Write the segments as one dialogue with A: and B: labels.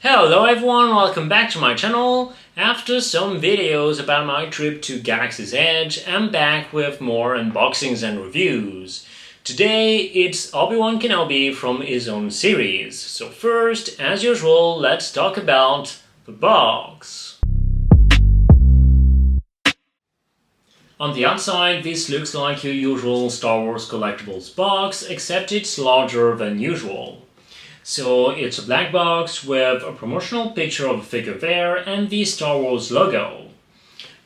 A: Hello everyone, welcome back to my channel. After some videos about my trip to Galaxy's Edge, I'm back with more unboxings and reviews. Today it's Obi-Wan Kenobi from his own series. So first, as usual, let's talk about the box. On the outside, this looks like your usual Star Wars collectibles box, except it's larger than usual. So it's a black box with a promotional picture of a figure there and the Star Wars logo.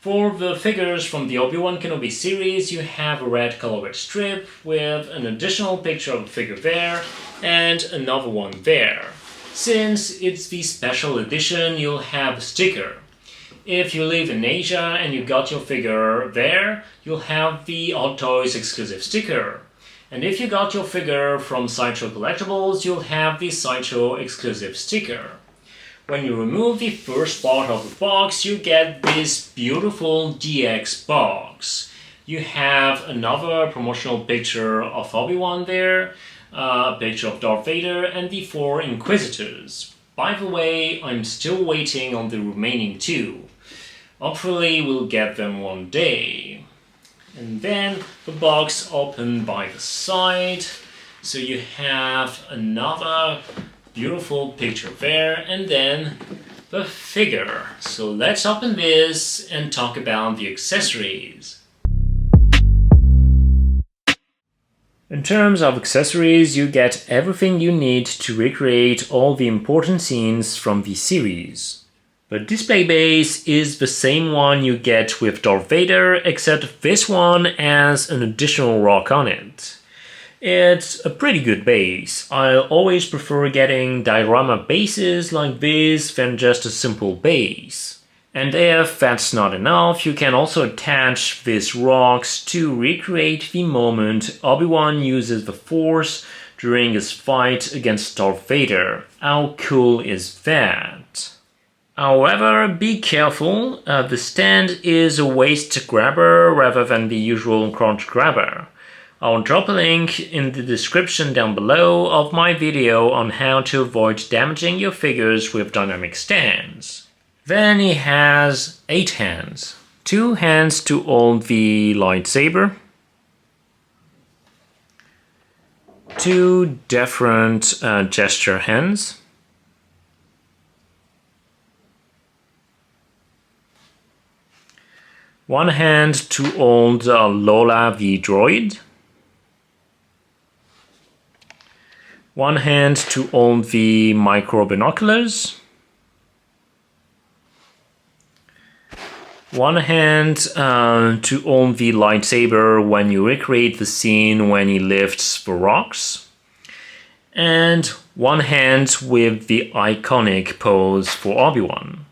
A: For the figures from the Obi-Wan Kenobi series, you have a red colored strip with an additional picture of a figure there and another one there. Since it's the special edition, you'll have a sticker. If you live in Asia and you got your figure there, you'll have the Hot Toys exclusive sticker. And if you got your figure from Sideshow Collectibles, you'll have the Sideshow exclusive sticker. When you remove the first part of the box, you get this beautiful DX box. You have another promotional picture of Obi-Wan there, a picture of Darth Vader, and the 4 Inquisitors. By the way, I'm still waiting on the remaining 2. Hopefully we'll get them one day. And then the box opened by the side, so you have another beautiful picture there, and then the figure. So let's open this and talk about the accessories. In terms of accessories, you get everything you need to recreate all the important scenes from the series. The display base is the same one you get with Darth Vader, except this one has an additional rock on it. It's a pretty good base. I always prefer getting diorama bases like this than just a simple base. And if that's not enough, you can also attach these rocks to recreate the moment Obi-Wan uses the Force during his fight against Darth Vader. How cool is that? However, be careful, the stand is a waist grabber rather than the usual crotch grabber. I'll drop a link in the description down below of my video on how to avoid damaging your figures with dynamic stands. Then he has 8 hands. 2 hands to hold the lightsaber. 2 different gesture hands. 1 hand to hold Lola the droid. 1 hand to hold the micro binoculars. 1 hand to hold the lightsaber when you recreate the scene when he lifts the rocks. And 1 hand with the iconic pose for Obi-Wan.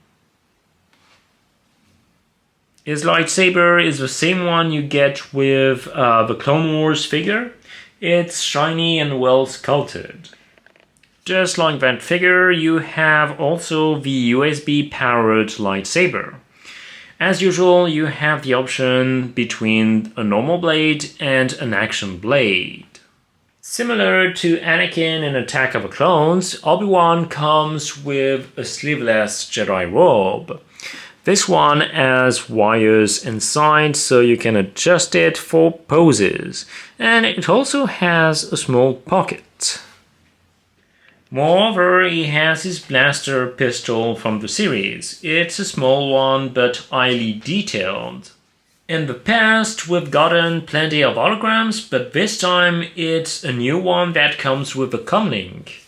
A: His lightsaber is the same one you get with the Clone Wars figure. It's shiny and well sculpted. Just like that figure, you have also the USB-powered lightsaber. As usual, you have the option between a normal blade and an action blade. Similar to Anakin in Attack of the Clones, Obi-Wan comes with a sleeveless Jedi robe. This one has wires inside so you can adjust it for poses, and it also has a small pocket. Moreover, he has his blaster pistol from the series. It's a small one but highly detailed. In the past, we've gotten plenty of holograms, but this time it's a new one that comes with a comlink.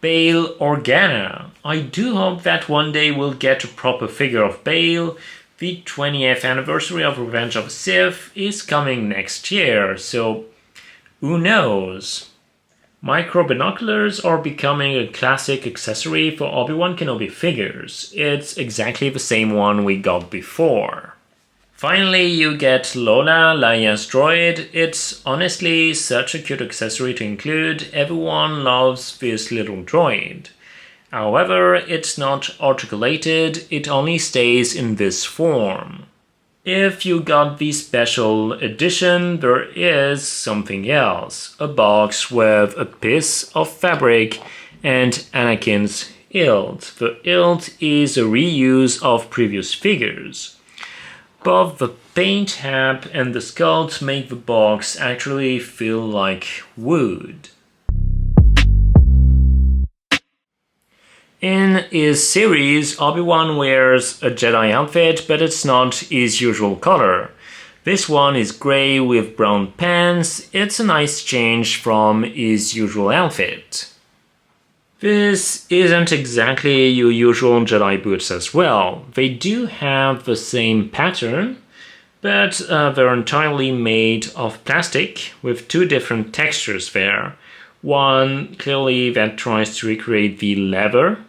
A: Bail Organa. I do hope that one day we'll get a proper figure of Bail. The 20th anniversary of Revenge of the Sith is coming next year, so who knows? Micro binoculars are becoming a classic accessory for Obi-Wan Kenobi figures. It's exactly the same one we got before. Finally, you get Lola, Leia's droid. It's honestly such a cute accessory to include. Everyone loves this little droid. However, it's not articulated, it only stays in this form. If you got the special edition, there is something else. A box with a piece of fabric and Anakin's hilt. The hilt is a reuse of previous figures. Both the paint tab and the sculpt make the box actually feel like wood. In his series, Obi-Wan wears a Jedi outfit, but it's not his usual color. This one is grey with brown pants. It's a nice change from his usual outfit. This isn't exactly your usual Jedi boots as well. They do have the same pattern, but they're entirely made of plastic with two different textures there. One clearly that tries to recreate the leather,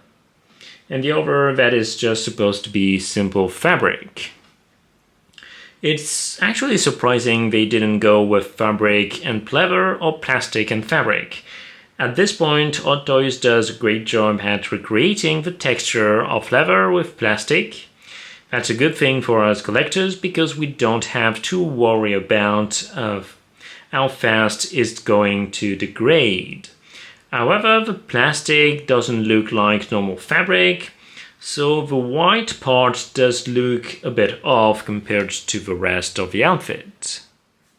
A: and the other that is just supposed to be simple fabric. It's actually surprising they didn't go with fabric and leather or plastic and fabric. At this point, Hot Toys does a great job at recreating the texture of leather with plastic. That's a good thing for us collectors because we don't have to worry about how fast it's going to degrade. However, the plastic doesn't look like normal fabric, so the white part does look a bit off compared to the rest of the outfit.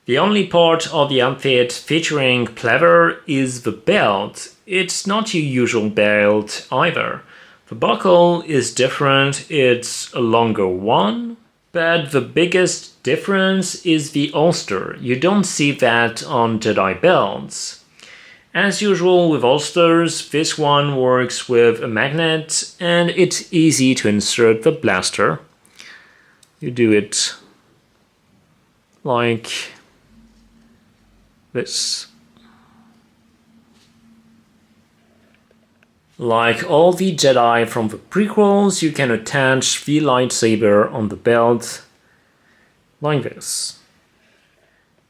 A: The only part of the outfit featuring leather is the belt. It's not your usual belt either. The buckle is different, it's a longer one, but the biggest difference is the holster. You don't see that on Jedi belts. As usual with holsters, this one works with a magnet and it's easy to insert the blaster. You do it like this. Like all the Jedi from the prequels, you can attach the lightsaber on the belt like this.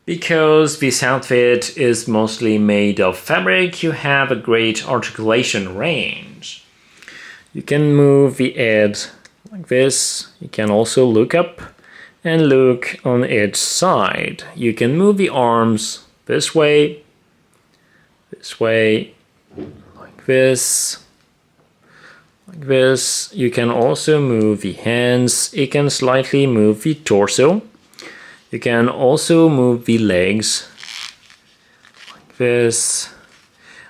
A: Because this outfit is mostly made of fabric, you have a great articulation range. You can move the head like this. You can also look up and look on each side. You can move the arms this way, like this, like this. You can also move the hands. You can slightly move the torso. You can also move the legs like this.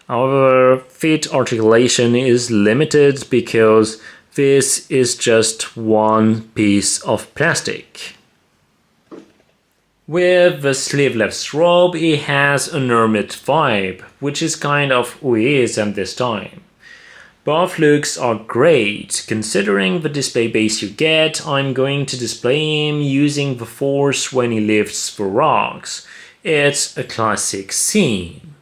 A: However, feet articulation is limited because this is just one piece of plastic. With the sleeveless robe, he has an hermit vibe, which is kind of who he is at this time. Both looks are great. Considering the display base you get, I'm going to display him using the Force when he lifts the rocks. It's a classic scene.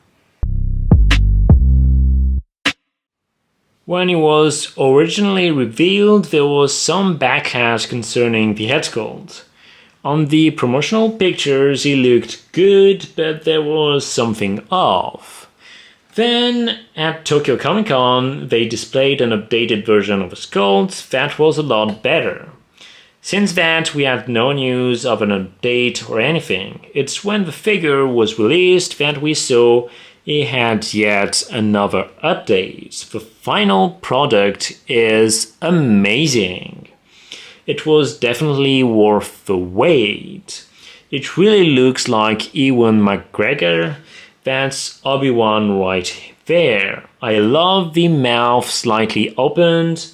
A: When he was originally revealed, there was some backlash concerning the Headsculpt. On the promotional pictures he looked good, but there was something off. Then, at Tokyo Comic Con, they displayed an updated version of the sculpt that was a lot better. Since that, we had no news of an update or anything. It's when the figure was released that we saw he had yet another update. The final product is amazing. It was definitely worth the wait. It really looks like Ewan McGregor. That's Obi-Wan right there. I love the mouth slightly opened,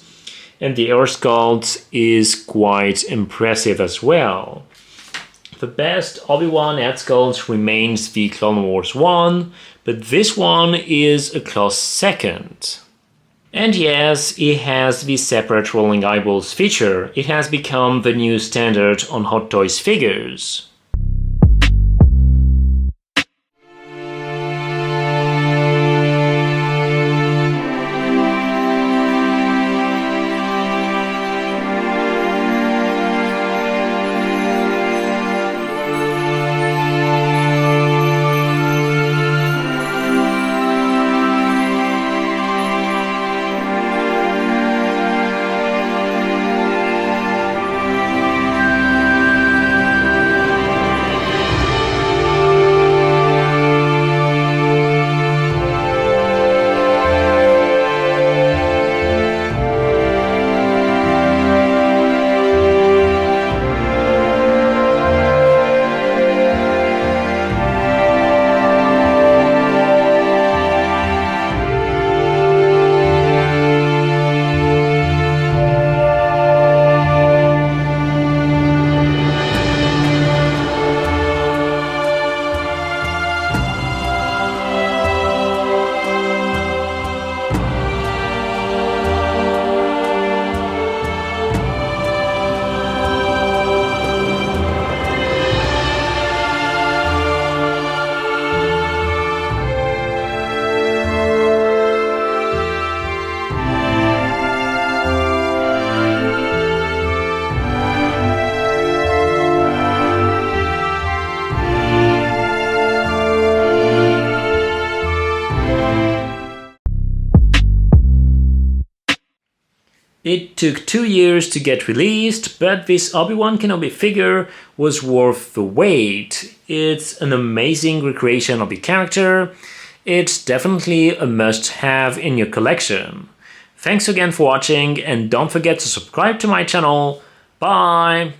A: and the hair sculpt is quite impressive as well. The best Obi-Wan head sculpt remains the Clone Wars one, but this one is a close second. And yes, he has the separate rolling eyeballs feature. It has become the new standard on Hot Toys figures. It took 2 years to get released, but this Obi-Wan Kenobi figure was worth the wait. It's an amazing recreation of the character. It's definitely a must-have in your collection. Thanks again for watching, and don't forget to subscribe to my channel. Bye!